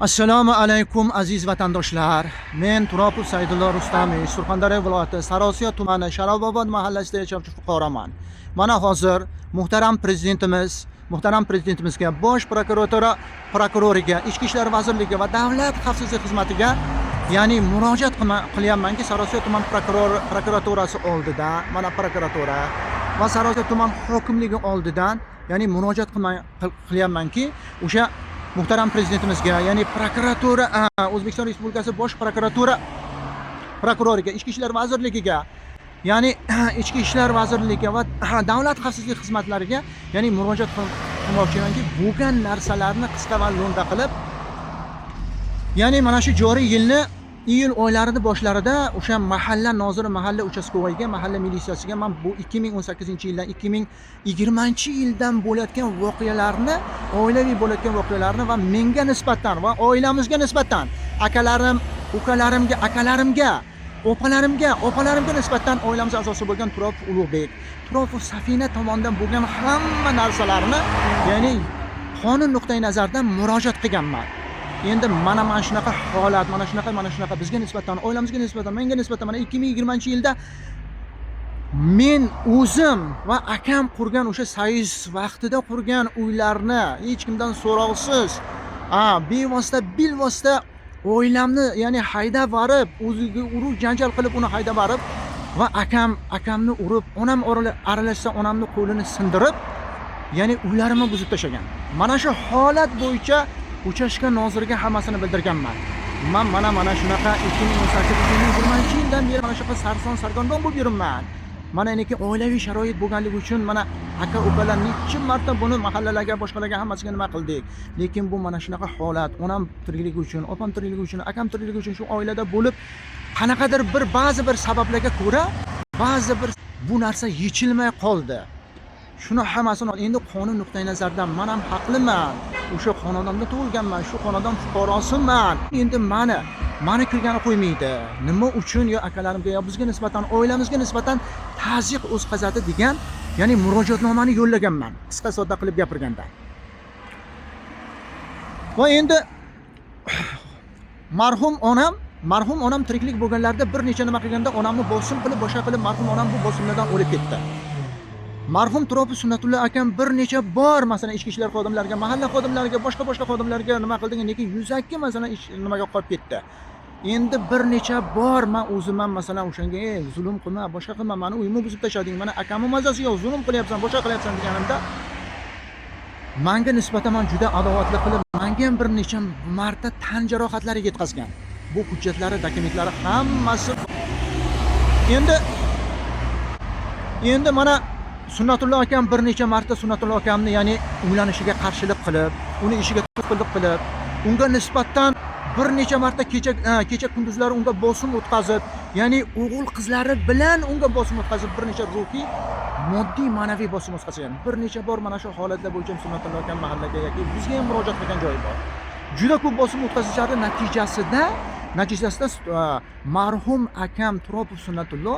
Assalomu alaykum aziz vatandoshlar. Men Turopov Saidullo Rustamiy, Surxondaryo viloyati Sarosiyo tumani Sharobobod mahallasida yashovchi fuqaroman. Mana hozir muhtaram prezidentimizga, bosh prokuroriga, Ichki ishlar vazirligiga va davlat xavfsizlik xizmatiga ya'ni murojaat qilyapmanki, Sarosiyo tuman prokuraturasi oldida, mana prokuratura va Sarosiyo tuman hokimligi oldidan ya'ni murojaat qilyapmanki, o'sha muhtaram prezidentimizga, ya'ni prokuratura, O'zbekiston Respublikasi bosh prokuroriga, Ichki ishlar vazirligiga, ya'ni Ichki ishlar vazirligiga va davlat xavfsizlik xizmatlariga ya'ni murojaat qilmoqchimanki, bo'lgan narsalarni qisqa va lo'nda qilib, ya'ni mana shu joriy yilni iyul oylarining boshlarida o'sha mahalla noziri, mahalla uchastkovoyiga, mahalla militsiyasiga men bu 2018-yildan 2020-yildan bo'layotgan voqealarni, oilaviy bo'layotgan voqealarni va menga nisbatan va oilamizga nisbatan, akalarim, ukalarimga, opalarimga nisbatan oilamiz a'zosi bo'lgan Turopov Ulug'bek, Turopov Safina tomonidan bo'lgan hamma narsalarni, ya'ni qonun nuqtai nazaridan murojaat qilganman. Endi mana shunaqa holat, mana shunaqa bizga nisbatan, oilamizga nisbatan, menga nisbatan mana 2020-yilda men o'zim va akam qurgan o'sha sayz vaqtida qurgan uylarni hech kimdan so'rovsiz, bevosita, bilvosita oilamni ya'ni haydab borib, o'ziga uruq janjal qilib uni haydab borib va akamni urib, onam aralashsa onamni qo'lini sindirib, ya'ni uylarimni buzib tashlagan. Mana shu holat bo'yicha uchashka noziriga hammasini bildirganman. Men mana shunaqa 2018-2020-yildan beri mana shunaqa sargardon bo'lib yuribman. Mana lekin oilaviy sharoit bo'lganligi uchun mana aka ukalar necha marta buni mahallalarga, boshqalarga hammasiga nima qildik. Lekin bu mana shunaqa holat, onam tirikligi uchun, opam tirikligi uchun, akam tirikligi uchun shu oilada bo'lib, qanaqadir ba'zi bir sabablarga ko'ra bu narsa yechilmay qoldi. Shuni hammasini endi qonun nuqtai nazaridan men ham haqliman. O'sha xonadonda tug'ilganman, shu xonadon fuqarosiman. Endi meni kirgani qo'ymaydi. Nima uchun yo akalarimga, yo bizga nisbatan, oilamizga nisbatan ta'ziq o'tkazadi degan, ya'ni murojaatnomani yo'llaganman. Qisqa sodda qilib gapirganda. Va endi marhum onam tiriklik bo'lganlarida bir necha nima qilganda onamni bosim qilib, boshqa qilib marhum onam bu bosimlardan o'lib ketdi. Marhum Turopov Sunnatullo akam bir necha bor masalan ichki ishlar xodimlariga, mahalla xodimlariga, boshqa xodimlarga nima qildigan, lekin yuzaki masalan ish nimaga qolib ketdi. Endi bir necha bor men o'zim ham masalan o'shanga zulm qilma, boshqa qilma, meni uyimni buzib tashlading, mana akamning mazasi yo'q, zulm qilyapsan, boshqa qilyapsan deganimda menga nisbatan men juda adovatli qilib, menga ham bir necha marta tan jarohatlari yetkazgan. Bu hujjatlari, dokumentlari hammasi endi mana Sunnatullo akam bir necha marta Sunnatullo akamni ya'ni uylanishiga qarshilik qilib, uni ishiga to'sqinlik qilib, unga nisbatan bir necha marta kecha kunduzlari unga bosim o'tkazib, ya'ni o'g'il qizlari bilan unga bosim o'tkazib, bir necha ruhiy, moddiy, ma'naviy bosim o'tkazgan. Bir necha bor mana shu holatlar bo'yicha Sunnatullo akam mahallaga yoki bizga ham murojaat qilgan joyi bor. Juda ko'p bosim o'tkazishlari natijasida marhum akam Turopov Sunnatullo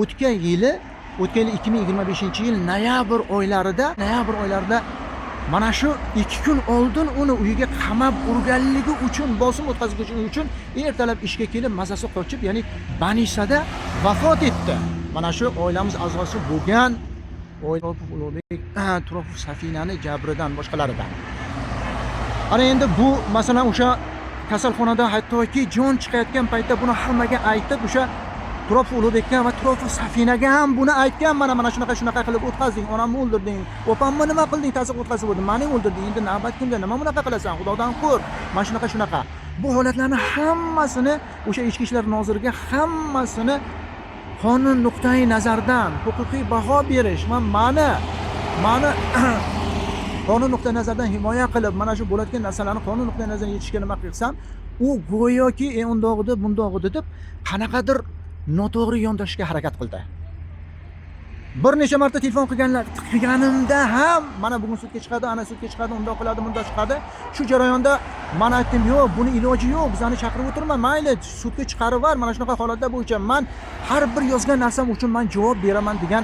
o'tgan yil 2025-yil noyabr oylarida mana shu 2 kun oldin uni uyiga qamab urganligi uchun, bosim o'tkazgani uchun ertalab ishga kelib mazasi qochib, ya'ni Banisada vafot etdi. Mana shu oilamiz a'zosi bo'lgan Turopov Ulug'bek, Turopov Safinani jabridan, boshqalaridan. Ana endi bu masalan o'sha kasalxonada hattoki jon chiqayotgan paytda buni hammaga aytib, o'sha Turopov Ulug'bekka va Turopov Safinaga ham buni aytgan, mana shunaqa qilib o'tkazding, onamni o'ldirding, opamni nima qilding, ta'ziq o'tkazib o'lding, meni o'ldirding, endi navbat kimga, nima bunaqa qilasan, xudodan qo'rq, mana shunaqa. Bu holatlarni hammasini o'sha ichki ishlar noziriga hammasini qonun nuqtai nazaridan huquqiy baho berish va meni qonun nuqtai nazaridan himoya qilib, mana shu bo'layotgan narsalarni qonun nuqtai nazaridan yetishga nima qilsam, u go'yoki undog'ida bundog'ida deb qanaqadir noto'g'ri yondashishga harakat qildi. Bir necha marta telefon qilganimda ham mana bugun sudga chiqadi, ana sudga chiqadi, undoq qiladi, bundoq chiqadi. Shu jarayonda men aytdim, yo'q, buni iloji yo'q, bizani chaqirib o'tirma, mayli, sudga chiqarib var, mana shunaqa holatlar bo'yicha men har bir yozgan narsam uchun men javob beraman degan,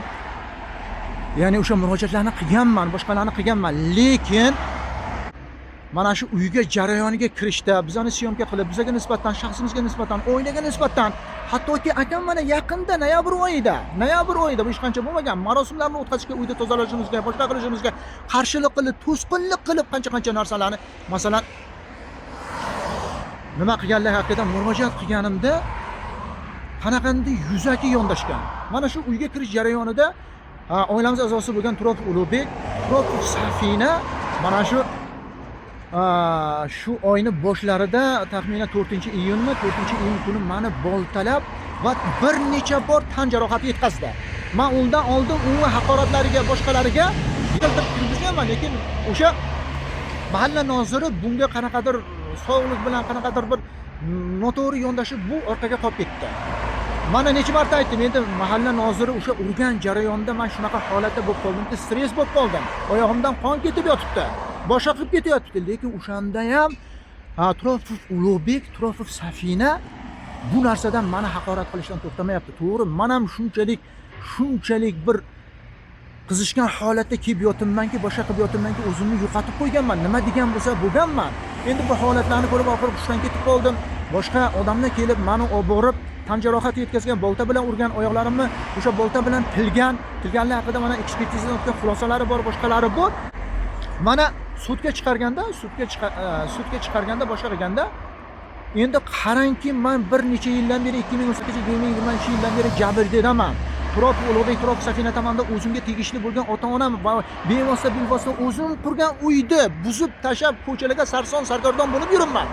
ya'ni o'sha murojaatlarni qilganman, boshqalarni qilganman, lekin mana shu uyga jarayoniga kirishda bizani syomka qilib, bizga nisbatan, shaxsimizga nisbatan, oilaga nisbatan, hattoki akam mana yaqinda noyabr oyida bu hech qancha bo'lmagan marosimlarni o'tkazishga, uyda tozalashimizga, boshqa qilishimizga qarshilik qilib, to'sqinlik qilib qancha narsalarni, masalan, nima qilganlar haqida murojaat qilganimda qanaqanday yuzaki yondashgan. Mana shu uyga kirish jarayonida oilamiz a'zosi bo'lgan Turopov Ulug'bek, Turopov Safina mana shu oyni boshlarida taxminan 4-iyunmi, 4-iyun kuni meni boltalab va bir necha bor tan jarohati yetkazdi. Men undan oldin uni haqoratlariga, boshqalariga yildirib kirgizganman, lekin o'sha mahalla noziri bunga qanaqadir sog'liq bilan qanaqadir bir noto'g'ri yondashib bu orqaga qolib ketdi. Mana necha marta aytdim, endi mahalla noziri o'sha urgan jarayonda men shunaqa holatda bo'lib qoldimki, stress bo'lib qoldim. Oyog'imdan qon ketib yotibdi. Boshqa qilib ketyapti, lekin o'shanda ham Turopov Ulug'bek, Turopov Safina bu narsadan meni haqorat qilishdan to'xtamayapti. To'g'ri, men ham shunchalik bir qizishgan holatda kelib yotibmanki, boshqa qilib yotibmanki, o'zimni yo'qotib qo'yganman. Nima degan bo'lsa bo'lganman. Endi bu holatlarni ko'rib oxiri hushdan ketib qoldim. Boshqa odamlar kelib meni olib borib tan jarohati yetkazgan, bolta bilan urgan, oyoqlarimni o'sha bolta bilan tilganlar haqida mana ekspertizadan o'tgan xulosalari bor, boshqalari bor. Mana sudga chiqarganda boshqa qilganda endi qarangki, men bir necha yildan beri 2018-2020 yildan beri jabrdayman. Turopov Ulug'bek, Turopov Safina tomonidan o'zimga tegishli bo'lgan ota-onam va bevosita o'zim qurgan uyni buzib tashlab ko'chalarga sarson sargardon bo'lib yuribman.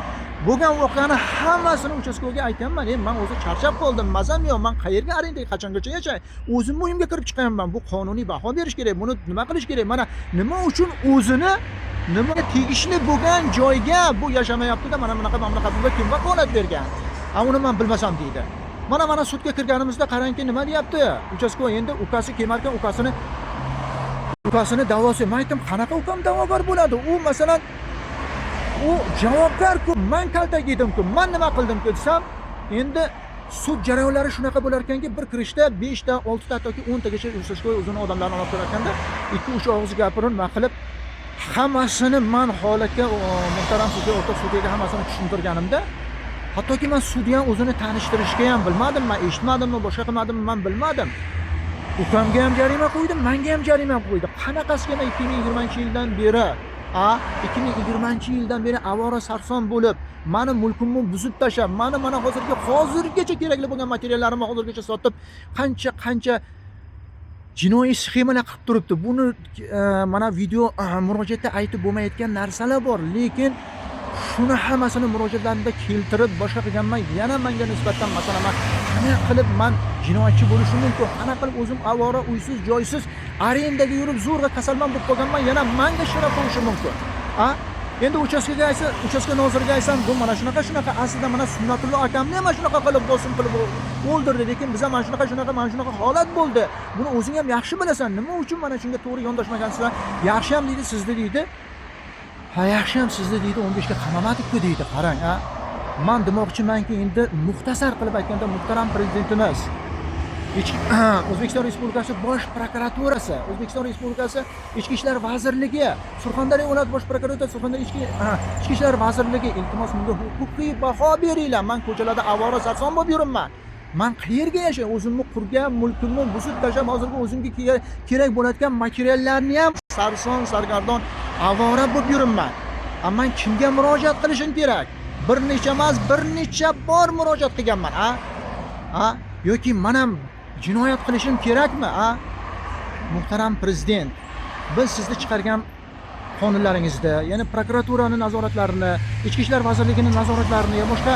Bo'lgan voqeani hammasini uchastkoga aytayapman. Men o'zi charchab qoldim, mazam yo'q. Men qayerga arendaga qachongacha yashay? O'zim uyimga kirib chiqaman. Bu qonuniy baho berish kerak. Buni nima qilish kerak? Mana nima uchun o'zini nimaga tegishli bo'lgan joyga bu yashamayapti-da, mana bunaqa mamlakatimizda kim vakolat bergan? Uni men bilmasam deydi. Mana sudga kirganimizda qarangki nima deyapti? Uchastko endi ukasi kemarkan ukasini da'vosi. Men aytdim, qanaqa ukam da'vogar bo'ladi? U masalan u javobgar-ku, men kaltak yedim-ku, men nima qildim-ku desam, endi sud jarayonlari shunaqa bo'lar ekanki, bir kirishda 5 ta, 6 ta yoki 10 tagacha uchastko'y o'zini odamlarni olib kelayotganda 2-3 og'iz gapirib, nima qilib hammasini men holatga muhtaram sudga, o'rtoq sudyaga hammasini tushuntirganimda, hattoki men sudni ham o'zini tanishtirishga ham bilmadim, men eshitmadimmi, boshqa qilmadimmi, men bilmadim. Ukamga ham jarima qo'ydi, menga ham jarima qo'ydi. Qanaqasiga men 2020-yildan beri 2020-yildan beri avora sarson bo'lib, meni mulkimni buzib tashlab, mana hozirgacha kerakli bo'lgan materiallarimni hozirgacha sotib, qancha jinoiy sxemalar qilib turibdi. Buni mana video murojaatda aytib bo'lmayotgan narsalar bor, lekin shuni hammasini murojaatlarimda keltirib boshqa qilganman. Yana menga nisbatan masalan qanaqa qilib men jinoyatchi bo'lishim mumkin, qanaqa qilib o'zim avora, uysiz, joysiz arendaga yurib zo'rg'a kasalman bo'lib qolganman, yana menga shira qo'yishi mumkin. Endi uchastka noziriga aytsam, bu mana shunaqa aslida mana Sunnatullo akamni ham shunaqa qilib bosim qilib o'ldirdi, lekin biz ham mana shunaqa holat bo'ldi. Buni o'zing ham yaxshi bilasan. Nima uchun mana shunga to'g'ri yondashmagansizlar? Yaxshi ham deydi, sizni deydi. Yaxshi ham sizni deydi, 15 ga qamamadik-ku deydi. Qarang, men demoqchimanki, endi muxtasar qilib aytganda muhtaram prezidentimiz, O'zbekiston Respublikasi Bosh prokuraturasi, O'zbekiston Respublikasi Ichki ishlar vazirligi, Surxondaryo viloyat bosh prokuraturasi, Surxondaryo Ichki ishlar vazirligi, iltimos menga huquqiy baho beringlar. Men ko'chalarda avora sarson bo'lib yuribman. Men qayerga yashay? O'zimni qurgan mulkimni buzib tashlab, hozirgi o'zimga kerak bo'ladigan materiallarni ham sarson sargardon avora bo'lib yuribman. Men kimga murojaat qilishim kerak? Bir necha emas, bir necha bor murojaat qilganman, yoki men ham jinoyat qilishim kerakmi? Muhtaram prezident, biz sizni chiqargan qonunlaringizda, ya'ni prokuraturani nazoratlarini, Ichki ishlar vazirligining nazoratlarini, boshqa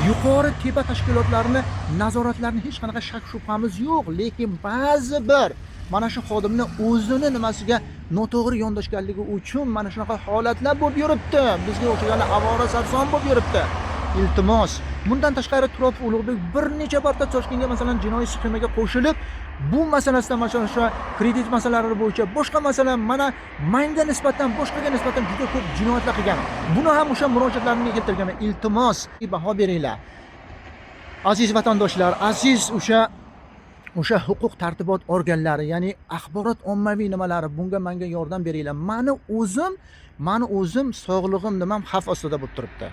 yuqori tepa tashkilotlarini nazoratlarini hech qanaqa shak shubhamiz yo'q, lekin ba'zi bir mana shu xodimni o'zini nimasiga noto'g'ri yondashganligi uchun mana shunaqa holatlar bo'lib yuribdi. Bizga o'xshaganlar avora sarson bo'lib yuribdi. Iltimos, bundan tashqari Turopov Ulug'bek bir necha marta Toshkentga masalan jinoiy sxemaga qo'shilib, bu masalasida masalan o'sha kredit masalalari bo'yicha boshqa masalan menga nisbatan, boshqaga nisbatan juda ko'p jinoyatlar qilgan. Buni ham o'sha murojaatlarimga keltirganman. Iltimos, baho beringlar. Aziz vatandoshlar, aziz o'sha huquq tartibot organlari, ya'ni axborot ommaviy nimalari, bunga menga yordam beringlar. Meni o'zim mani o'zim sog'lig'im nimam xavf ostida bo'lib turibdi.